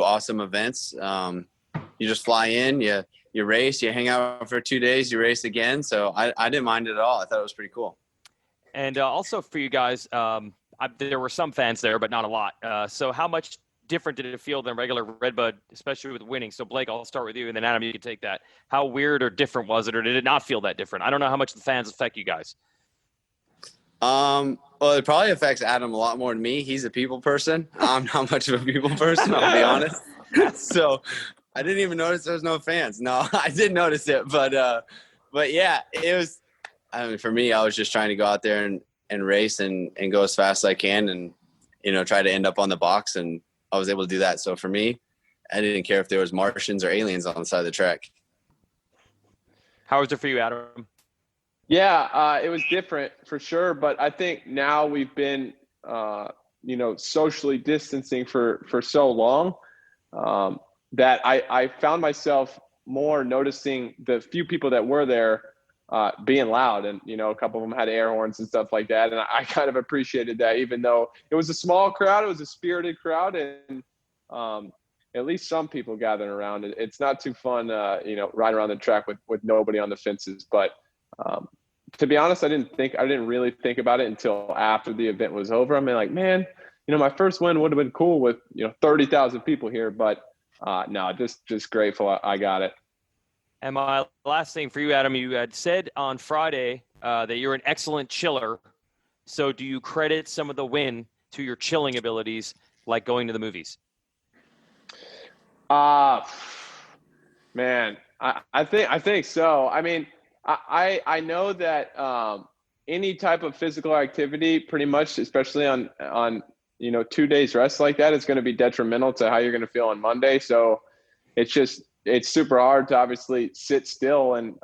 awesome events. You just fly in, you race, you hang out for 2 days, you race again. So I didn't mind it at all. I thought it was pretty cool. And also for you guys, there were some fans there, but not a lot. So how much different did it feel than regular RedBud, especially with winning? So Blake, I'll start with you, and then Adam, you can take that. How weird or different was it, or did it not feel that different? I don't know how much the fans affect you guys. Well, it probably affects Adam a lot more than me. He's a people person. I'm not much of a people person, I'll be honest. So I didn't even notice there was no fans. No, I did notice it, but yeah, it was. For me, I was just trying to go out there and race and go as fast as I can, and try to end up on the box, and I was able to do that. So for me, I didn't care if there was Martians or aliens on the side of the track. How was it for you, Adam? Yeah, it was different for sure. But I think now we've been, socially distancing for so long that I found myself more noticing the few people that were there being loud. And, a couple of them had air horns and stuff like that. And I kind of appreciated that, even though it was a small crowd, it was a spirited crowd. And at least some people gathering around. It's not too fun, riding around the track with nobody on the fences. But to be honest, I didn't really think about it until after the event was over. I mean, like, man, my first win would have been cool with, 30,000 people here. But no, just grateful I got it. And my last thing for you, Adam, you had said on Friday that you're an excellent chiller. So do you credit some of the win to your chilling abilities, like going to the movies? Man, I think so. I mean, I know that any type of physical activity, pretty much, especially on 2 days rest like that, is going to be detrimental to how you're going to feel on Monday. So it's super hard to obviously sit still and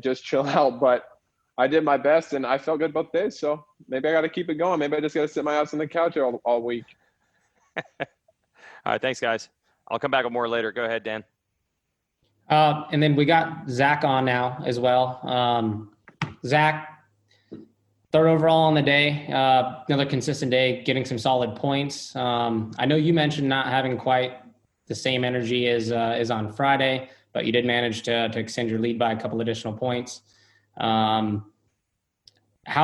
just chill out. But I did my best and I felt good both days. So maybe I got to keep it going. Maybe I just got to sit my ass on the couch all week. All right, thanks, guys. I'll come back with more later. Go ahead, Dan. And then we got Zach on now as well. Zach, third overall on the day, another consistent day, getting some solid points. I know you mentioned not having quite the same energy as on Friday, but you did manage to extend your lead by a couple additional points. How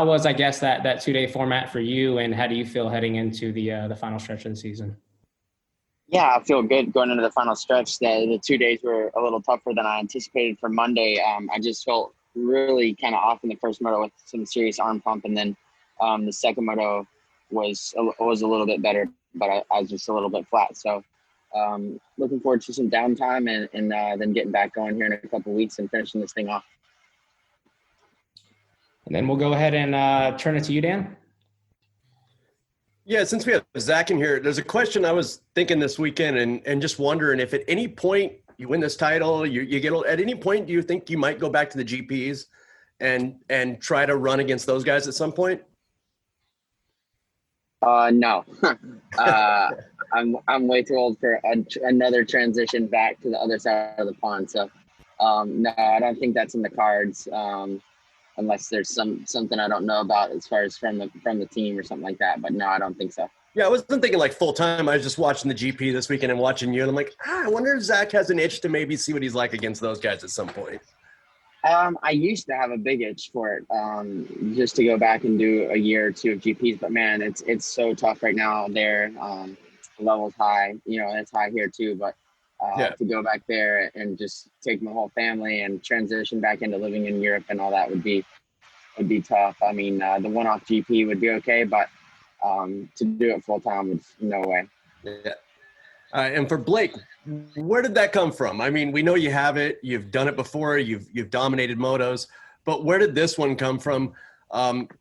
was, I guess, that 2-day format for you, and how do you feel heading into the final stretch of the season? Yeah, I feel good going into the final stretch. The 2 days were a little tougher than I anticipated for Monday. I just felt really kind of off in the first moto with some serious arm pump, and then the second moto was a little bit better, but I was just a little bit flat. So looking forward to some downtime and then getting back going here in a couple of weeks and finishing this thing off. And then we'll go ahead and turn it to you, Dan. Yeah, since we have Zach in here, there's a question I was thinking this weekend and just wondering if at any point you win this title, you get at any point, do you think you might go back to the GPs and try to run against those guys at some point? No. I'm way too old for another transition back to the other side of the pond. So no, I don't think that's in the cards. Unless there's something I don't know about as far as from the team or something like that. But no, I don't think so. Yeah, I wasn't thinking like full time. I was just watching the GP this weekend and watching you, and I'm like, I wonder if Zach has an itch to maybe see what he's like against those guys at some point. I used to have a big itch for it, just to go back and do a year or two of GPs. But man, it's so tough right now there. The level's high, and it's high here too. But to go back there and just take my whole family and transition back into living in Europe and all that would be tough. I mean, the one-off GP would be okay, but to do it full time, no way. Yeah. And for Blake, where did that come from? I mean, we know you have it. You've done it before. You've dominated motos, but where did this one come from?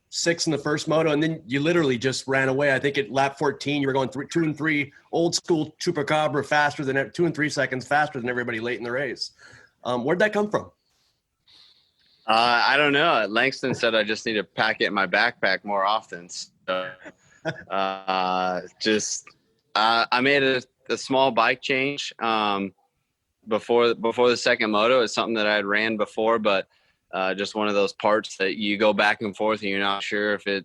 6 in the first moto, and then you literally just ran away. I think at lap 14, you were going 2 and 3, old school Chupacabra, faster than 2 and 3 seconds faster than everybody late in the race. Where'd that come from? I don't know. Langston said I just need to pack it in my backpack more often. So, I made a small bike change before the second moto. It's something that I had ran before, but just one of those parts that you go back and forth and you're not sure if it,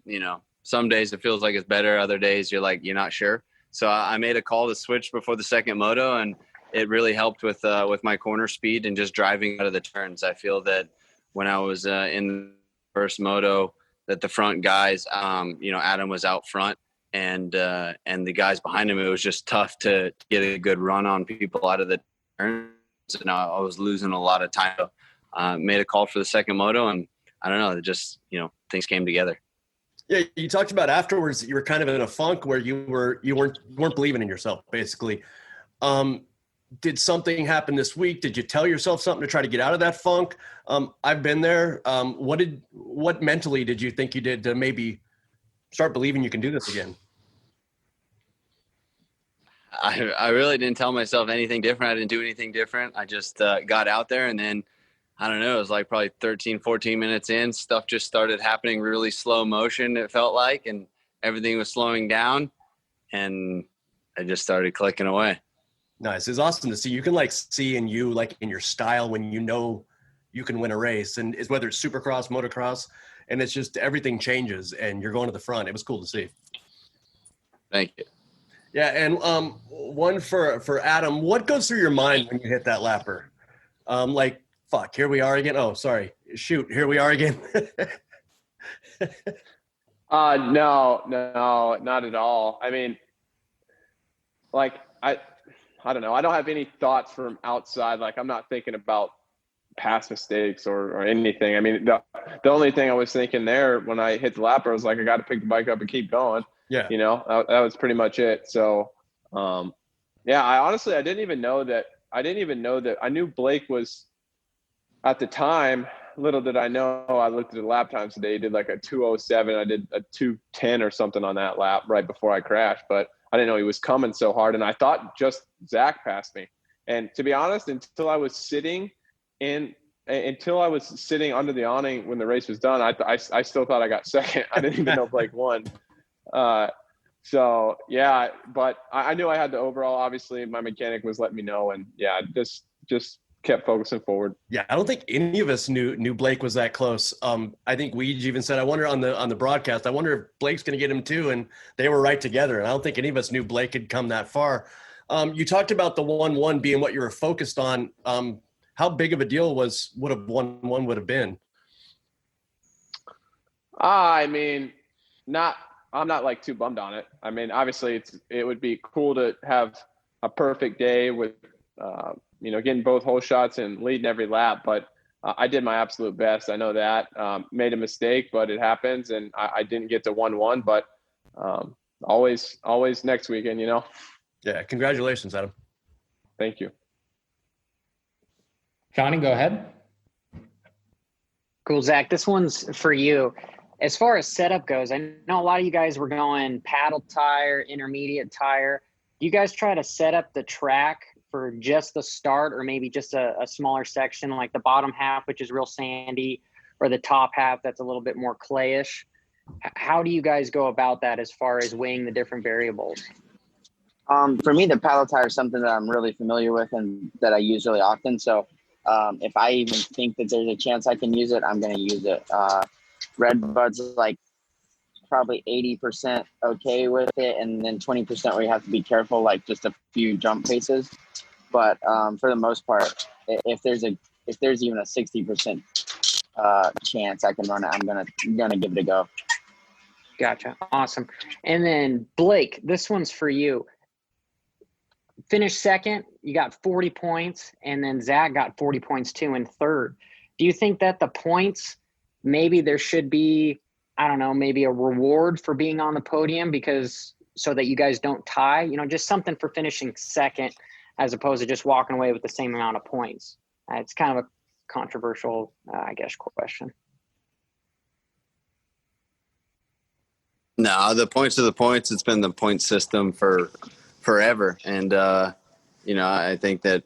some days it feels like it's better. Other days you're like, you're not sure. So I made a call to switch before the second moto, and it really helped with my corner speed and just driving out of the turns. I feel that when I was in the first moto that the front guys, Adam was out front and the guys behind him, it was just tough to get a good run on people out of the turns. And I was losing a lot of time. Made a call for the second moto, and I don't know, just, things came together. Yeah, you talked about afterwards that you were kind of in a funk where you weren't believing in yourself, basically. Did something happen this week? Did you tell yourself something to try to get out of that funk? I've been there. What mentally did you think you did to maybe start believing you can do this again? I really didn't tell myself anything different. I didn't do anything different. I just got out there, and then I don't know, it was like probably 13, 14 minutes in, stuff just started happening really slow motion, it felt like, and everything was slowing down, and I just started clicking away. Nice. It's awesome to see. You can see in you, in your style, when you can win a race, and it's whether it's Supercross, Motocross, and it's just everything changes and you're going to the front. It was cool to see. Thank you. Yeah. And one for Adam, what goes through your mind when you hit that lapper? Fuck, here we are again. Oh, sorry. Shoot, here we are again. No, not at all. I mean, I don't know. I don't have any thoughts from outside. I'm not thinking about past mistakes or anything. I mean, the only thing I was thinking there when I hit the lapper was I got to pick the bike up and keep going. Yeah. That was pretty much it. So, Yeah, I didn't even know that. I knew Blake was at the time. Little did I know, I looked at the lap times today. He did like a 2:07. I did a 2:10 or something on that lap right before I crashed. But I didn't know he was coming so hard. And I thought just Zach passed me. And to be honest, until I was sitting under the awning when the race was done, I still thought I got second. I didn't even know Blake won. So yeah, but I knew I had the overall. Obviously, my mechanic was letting me know, and yeah, just kept focusing forward. Yeah, I don't think any of us knew Blake was that close. I think Weege even said, I wonder on the broadcast, I wonder if Blake's going to get him too, and they were right together. And I don't think any of us knew Blake had come that far. You talked about the 1-1 being what you were focused on. How big of a deal would have 1-1 would have been? I mean, I'm not like too bummed on it. I mean, obviously it would be cool to have a perfect day with, getting both hole shots and leading every lap, but I did my absolute best. I know that. Made a mistake, but it happens, and I didn't get to 1-1, but always next weekend, Yeah, congratulations, Adam. Thank you. Johnny, go ahead. Cool, Zach. This one's for you. As far as setup goes, I know a lot of you guys were going paddle tire, intermediate tire. Do you guys try to set up the track for just the start, or maybe just a smaller section, like the bottom half, which is real sandy, or the top half that's a little bit more clayish? How do you guys go about that as far as weighing the different variables? For me, the paddle tire is something that I'm really familiar with and that I use really often. So if I even think that there's a chance I can use it, I'm going to use it. RedBud's like probably 80% okay with it, and then 20% where you have to be careful, like just a few jump paces. But for the most part, if there's even a 60% chance I can run it, I'm gonna give it a go. Gotcha. Awesome. And then Blake, this one's for you. Finished second, you got 40 points, and then Zach got 40 points too in third. Do you think that the points, maybe there should be, I don't know, maybe a reward for being on the podium, because so that you guys don't tie, just something for finishing second as opposed to just walking away with the same amount of points? It's kind of a controversial, I guess, question. No, the points are the points. It's been the point system for forever. And, I think that,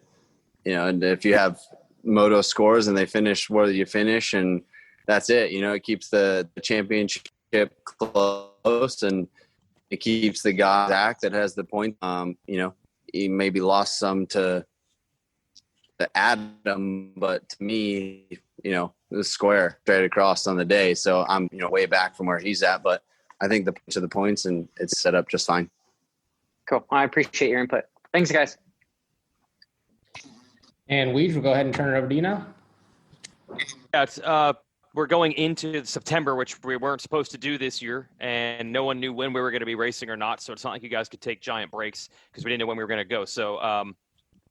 and if you have moto scores and they finish where you finish, and that's it, it keeps the championship close, and it keeps the guy Zach that has the point. He maybe lost some to Adam, but to me, it was square straight across on the day. So I'm, way back from where he's at, but I think the points are the points, and it's set up just fine. Cool. I appreciate your input. Thanks, guys. And Weege, we'll go ahead and turn it over to you now. Yeah, it's, we're going into September, which we weren't supposed to do this year, and no one knew when we were going to be racing or not. So it's not like you guys could take giant breaks because we didn't know when we were going to go. So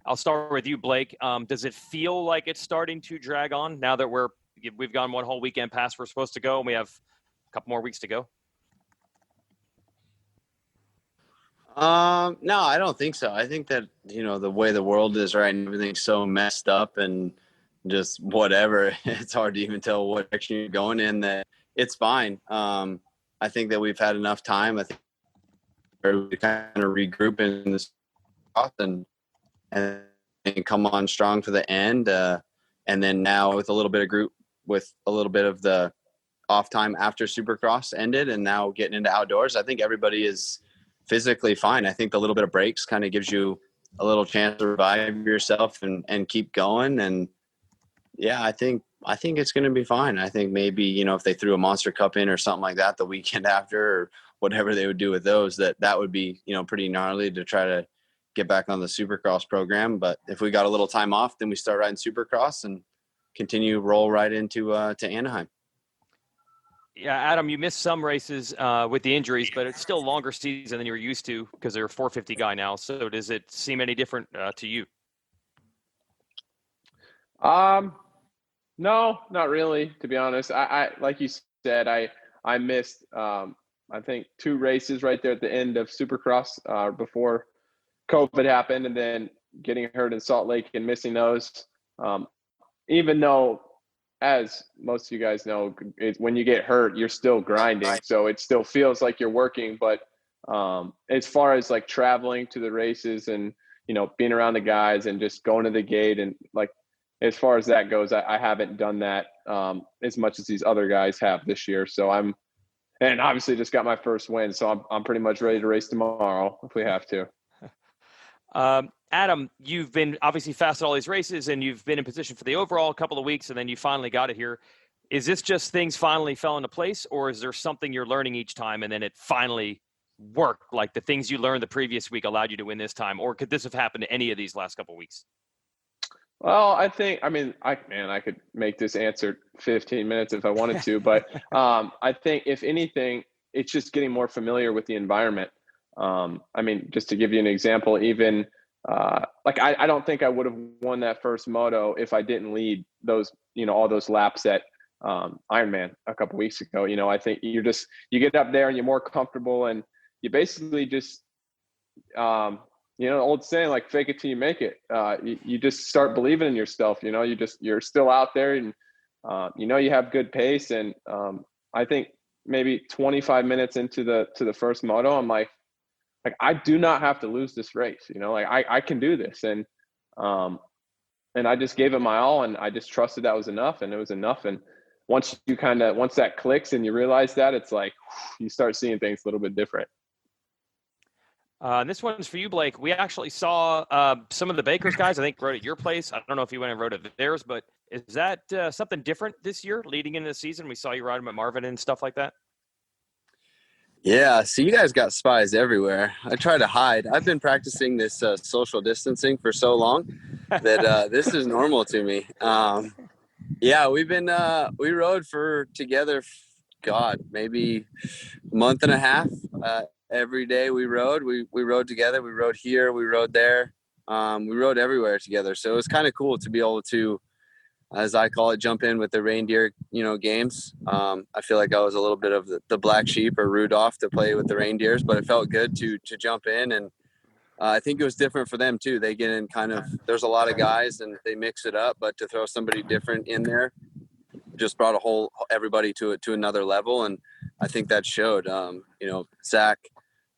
I'll start with you, Blake. Does it feel like it's starting to drag on now that we've gone one whole weekend past we're supposed to go, and we have a couple more weeks to go? No, I don't think so. I think that, the way the world is right and everything's so messed up and just whatever, it's hard to even tell what direction you're going in, that it's fine. I think that we've had enough time. I think we kind of regroup in this and come on strong for the end. And then now with a little bit of the off time after Supercross ended and now getting into outdoors, I think everybody is physically fine. I think the little bit of breaks kind of gives you a little chance to revive yourself and keep going. And yeah, I think it's going to be fine. I think maybe, if they threw a Monster Cup in or something like that the weekend after, or whatever they would do with those, that would be, pretty gnarly to try to get back on the Supercross program. But if we got a little time off, then we start riding Supercross and roll right into to Anaheim. Yeah, Adam, you missed some races with the injuries, but it's still a longer season than you were used to because you're a 450 guy now. So does it seem any different to you? No, not really, to be honest. I like you said, I missed I think 2 races right there at the end of Supercross before COVID happened, and then getting hurt in Salt Lake and missing those. Even though, as most of you guys know, when you get hurt, you're still grinding. So it still feels like you're working. But as far as like traveling to the races and, being around the guys and just going to the gate, and like, as far as that goes, I haven't done that as much as these other guys have this year. So and obviously just got my first win. So I'm pretty much ready to race tomorrow if we have to. Adam, you've been obviously fast at all these races, and you've been in position for the overall a couple of weeks, and then you finally got it here. Is this just things finally fell into place, or is there something you're learning each time and then it finally worked, like the things you learned the previous week allowed you to win this time? Or could this have happened to any of these last couple of weeks? Well, I could make this answer 15 minutes if I wanted to, but I think if anything, it's just getting more familiar with the environment. Just to give you an example, even I don't think I would have won that first moto if I didn't lead those, all those laps at Ironman a couple weeks ago. I think you get up there and you're more comfortable, and you basically just, old saying, like, fake it till you make it. You just start believing in yourself. You're still out there, and you have good pace. And I think maybe 25 minutes into the first moto, I'm like I do not have to lose this race. I can do this. And I just gave it my all, and I just trusted that was enough, and it was enough. And once that clicks and you realize that, it's like you start seeing things a little bit different. And this one's for you, Blake. We actually saw some of the Bakers guys, I think, rode at your place. I don't know if you went and rode at theirs, but is that something different this year leading into the season? We saw you ride them at Marvin and stuff like that. Yeah, so you guys got spies everywhere. I try to hide. I've been practicing this social distancing for so long that this is normal to me. Yeah, we rode together, maybe a month and a half. Every day we rode together. We rode here, we rode there. We rode everywhere together. So it was kind of cool to be able to, as I call it, jump in with the reindeer, games. I feel like I was a little bit of the black sheep or Rudolph to play with the reindeers, but it felt good to jump in. And I think it was different for them too. They get in there's a lot of guys and they mix it up, but to throw somebody different in there just brought everybody to another level. And I think that showed, Zach,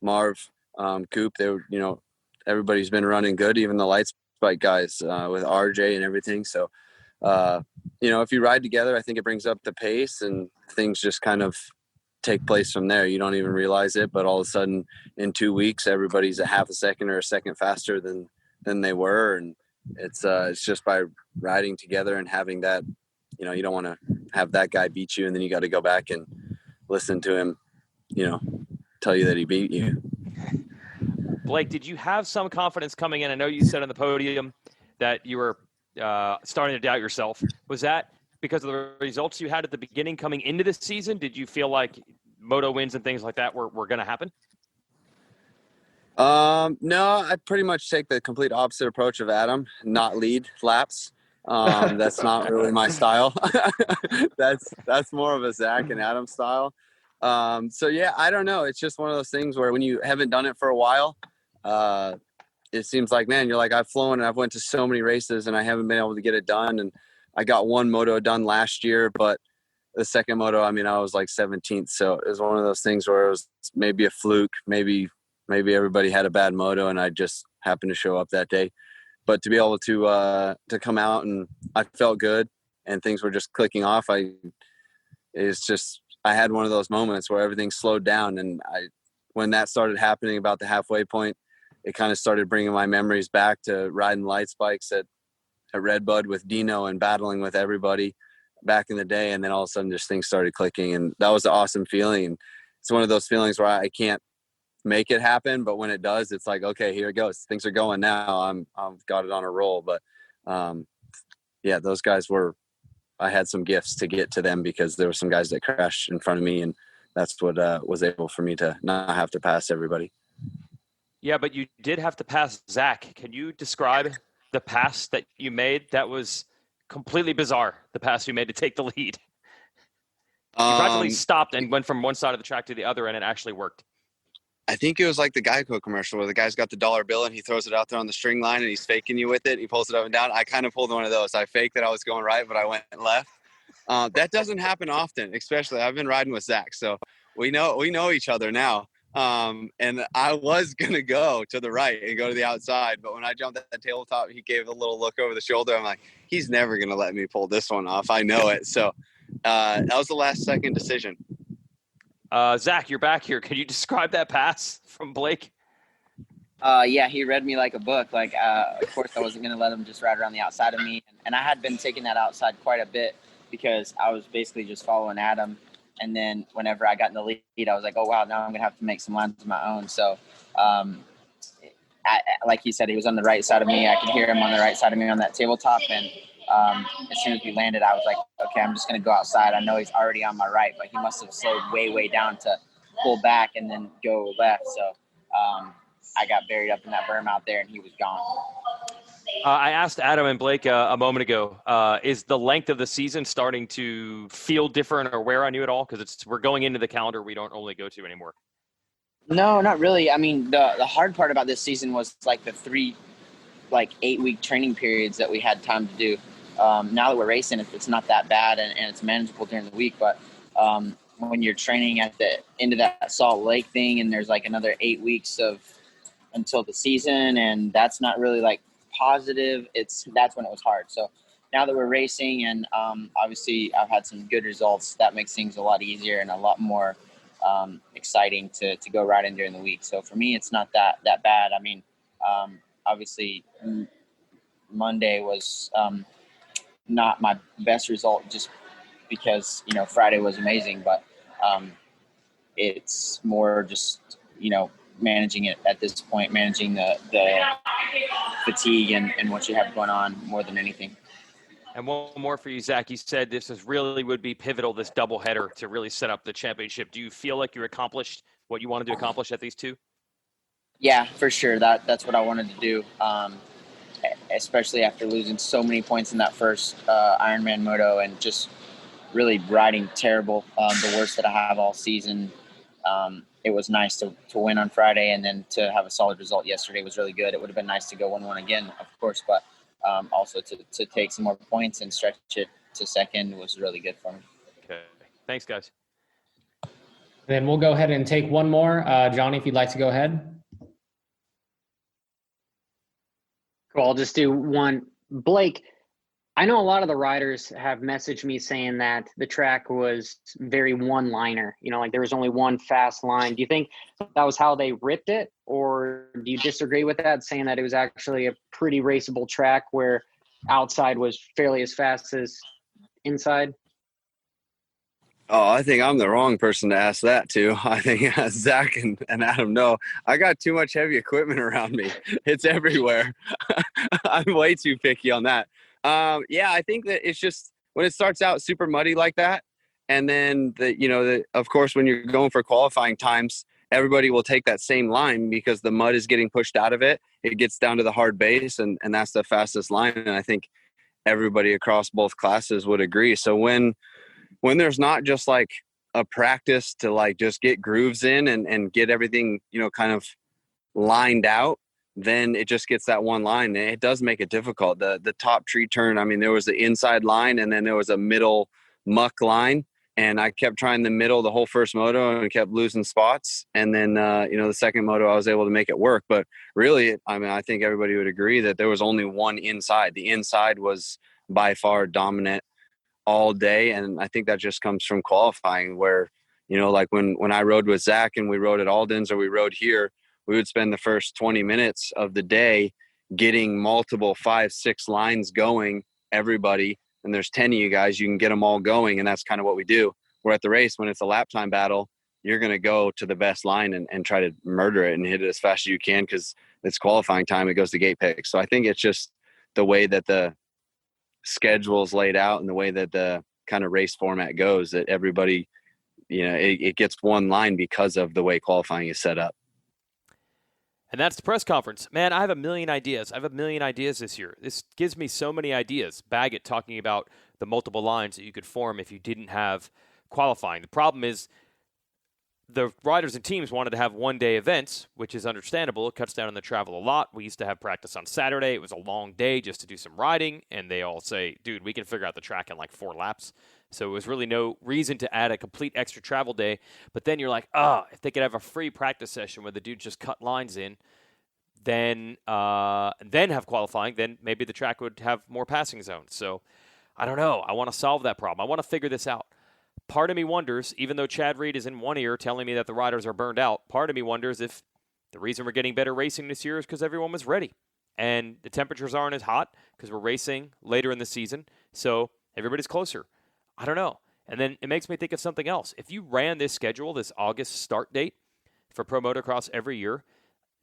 Marv, Coop, they were, everybody's been running good, even the light spike guys with RJ and everything. So, if you ride together, I think it brings up the pace and things just kind of take place from there. You don't even realize it, but all of a sudden in 2 weeks, everybody's a half a second or a second faster than they were. And it's just by riding together and having that, you don't want to have that guy beat you and then you got to go back and listen to him, tell you that he beat you. Blake, did you have some confidence coming in? I know you said on the podium that you were starting to doubt yourself. Was that because of the results you had at the beginning coming into this season? Did you feel like moto wins and things like that were going to happen? No, I pretty much take the complete opposite approach of Adam, not lead laps. That's not really my style. That's more of a Zach and Adam style. So yeah, I don't know. It's just one of those things where when you haven't done it for a while, it seems like, man, you're like, I've flown and I've went to so many races and I haven't been able to get it done. And I got one moto done last year, but the second moto, I was like 17th. So it was one of those things where it was maybe a fluke, maybe everybody had a bad moto and I just happened to show up that day. But to be able to come out and I felt good and things were just clicking off. I had one of those moments where everything slowed down. And when that started happening about the halfway point, it kind of started bringing my memories back to riding light spikes at RedBud with Dino and battling with everybody back in the day. And then all of a sudden just things started clicking and that was an awesome feeling. And it's one of those feelings where I can't make it happen, but when it does, it's like, okay, here it goes. Things are going now. I've got it on a roll. But yeah, those guys I had some gifts to get to them because there were some guys that crashed in front of me, and that's what was able for me to not have to pass everybody. Yeah, but you did have to pass Zach. Can you describe the pass that you made? That was completely bizarre, the pass you made to take the lead. You practically stopped and went from one side of the track to the other, and it actually worked. I think it was like the Geico commercial where the guy's got the dollar bill and he throws it out there on the string line and he's faking you with it. He pulls it up and down. I kind of pulled one of those. I faked that I was going right, but I went left. That doesn't happen often, especially I've been riding with Zach, so we know each other now. And I was going to go to the right and go to the outside, but when I jumped at the tabletop, he gave a little look over the shoulder. I'm like, he's never going to let me pull this one off. I know it. So that was the last second decision. Zach, you're back here. Can you describe that pass from Blake? Yeah, he read me like a book. Like, of course, I wasn't going to let him just ride around the outside of me. And I had been taking that outside quite a bit because I was basically just following Adam. And then whenever I got in the lead, I was like, oh, wow, now I'm going to have to make some lines of my own. So, like he said, he was on the right side of me. I could hear him on the right side of me on that tabletop. And as soon as we landed, I was like, okay, I'm just going to go outside. I know he's already on my right, but he must have slowed way down to pull back and then go left. So I got buried up in that berm out there, and he was gone. I asked Adam and Blake a moment ago, is the length of the season starting to feel different or wear on you at all? Because we're going into the calendar we don't only go to anymore. No, not really. I mean, the hard part about this season was like the 3 8-week training periods that we had time to do. Now that we're racing, it's not that bad and it's manageable during the week. But when you're training at the end of that Salt Lake thing and there's like another 8 weeks until the season, and that's not really like positive, that's when it was hard. So now that we're racing and obviously I've had some good results, that makes things a lot easier and a lot more exciting to go riding during the week. So for me, it's not that bad. I mean, obviously Monday was not my best result just because, Friday was amazing, but it's more just, managing it at this point, managing the fatigue and what you have going on more than anything. And one more for you, Zach. You said this would be pivotal, this doubleheader, to really set up the championship. Do you feel like you accomplished what you wanted to accomplish at these two? Yeah, for sure. That's what I wanted to do, especially after losing so many points in that first Ironman Moto and just really riding terrible, the worst that I have all season. It was nice to win on Friday, and then to have a solid result yesterday was really good. It would have been nice to go 1-1 again, of course, but also to take some more points and stretch it to second was really good for me. Okay. Thanks, guys. Then we'll go ahead and take one more. Johnny, if you'd like to go ahead. Cool. I'll just do one. Blake, I know a lot of the riders have messaged me saying that the track was very one-liner. Like there was only one fast line. Do you think that was how they ripped it? Or do you disagree with that, saying that it was actually a pretty raceable track where outside was fairly as fast as inside? Oh, I think I'm the wrong person to ask that to. I think Zach and Adam know. I got too much heavy equipment around me. It's everywhere. I'm way too picky on that. Yeah, I think that it's just when it starts out super muddy like that, and then of course, when you're going for qualifying times, everybody will take that same line because the mud is getting pushed out of it. It gets down to the hard base, and that's the fastest line. And I think everybody across both classes would agree. So when there's not just like a practice to like just get grooves in and get everything, kind of lined out, then it just gets that one line. And it does make it difficult. The top tree turn, I mean, there was the inside line and then there was a middle muck line. And I kept trying the middle the whole first moto and kept losing spots. And then, the second moto, I was able to make it work. But really, I think everybody would agree that there was only one inside. The inside was by far dominant all day. And I think that just comes from qualifying where, like when I rode with Zach and we rode at Alden's or we rode here, we would spend the first 20 minutes of the day getting multiple 5-6 lines going, everybody. And there's 10 of you guys, you can get them all going. And that's kind of what we do. We're at the race when it's a lap time battle, you're going to go to the best line and try to murder it and hit it as fast as you can because it's qualifying time. It goes to gate pick. So I think it's just the way that the schedule is laid out and the way that the kind of race format goes that everybody, it gets one line because of the way qualifying is set up. And that's the press conference. Man, I have a million ideas. This year. This gives me so many ideas. Baggett talking about the multiple lines that you could form if you didn't have qualifying. The problem is the riders and teams wanted to have one-day events, which is understandable. It cuts down on the travel a lot. We used to have practice on Saturday. It was a long day just to do some riding, and they all say, dude, we can figure out the track in like 4 laps. So it was really no reason to add a complete extra travel day. But then you're like, if they could have a free practice session where the dude just cut lines in, then have qualifying, then maybe the track would have more passing zones. So I don't know. I want to solve that problem. I want to figure this out. Part of me wonders, even though Chad Reed is in one ear telling me that the riders are burned out, part of me wonders if the reason we're getting better racing this year is because everyone was ready. And the temperatures aren't as hot because we're racing later in the season. So everybody's closer. I don't know. And then it makes me think of something else. If you ran this schedule, this August start date for Pro Motocross every year,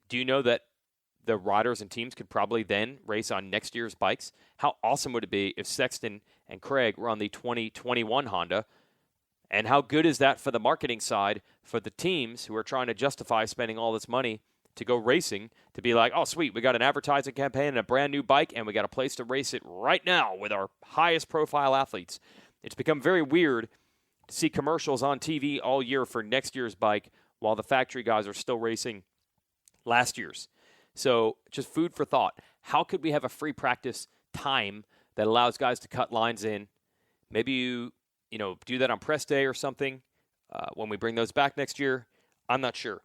do you know that the riders and teams could probably then race on next year's bikes? How awesome would it be if Sexton and Craig were on the 2021 Honda? And how good is that for the marketing side for the teams who are trying to justify spending all this money to go racing, to be like, oh, sweet, we got an advertising campaign and a brand new bike, and we got a place to race it right now with our highest profile athletes. It's become very weird to see commercials on TV all year for next year's bike while the factory guys are still racing last year's. So just food for thought. How could we have a free practice time that allows guys to cut lines in? Maybe you do that on press day or something when we bring those back next year. I'm not sure.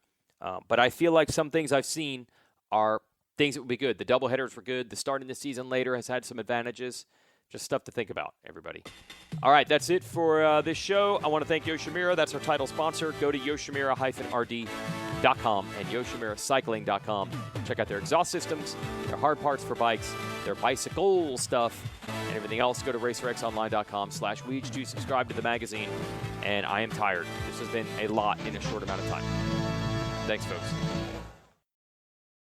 But I feel like some things I've seen are things that would be good. The doubleheaders were good. The starting the season later has had some advantages. Just stuff to think about, everybody. All right, that's it for this show. I want to thank Yoshimura. That's our title sponsor. Go to yoshimura-rd.com and yoshimuracycling.com. Check out their exhaust systems, their hard parts for bikes, their bicycle stuff, and everything else. Go to racerxonline.com/Weege to subscribe to the magazine. And I am tired. This has been a lot in a short amount of time. Thanks, folks.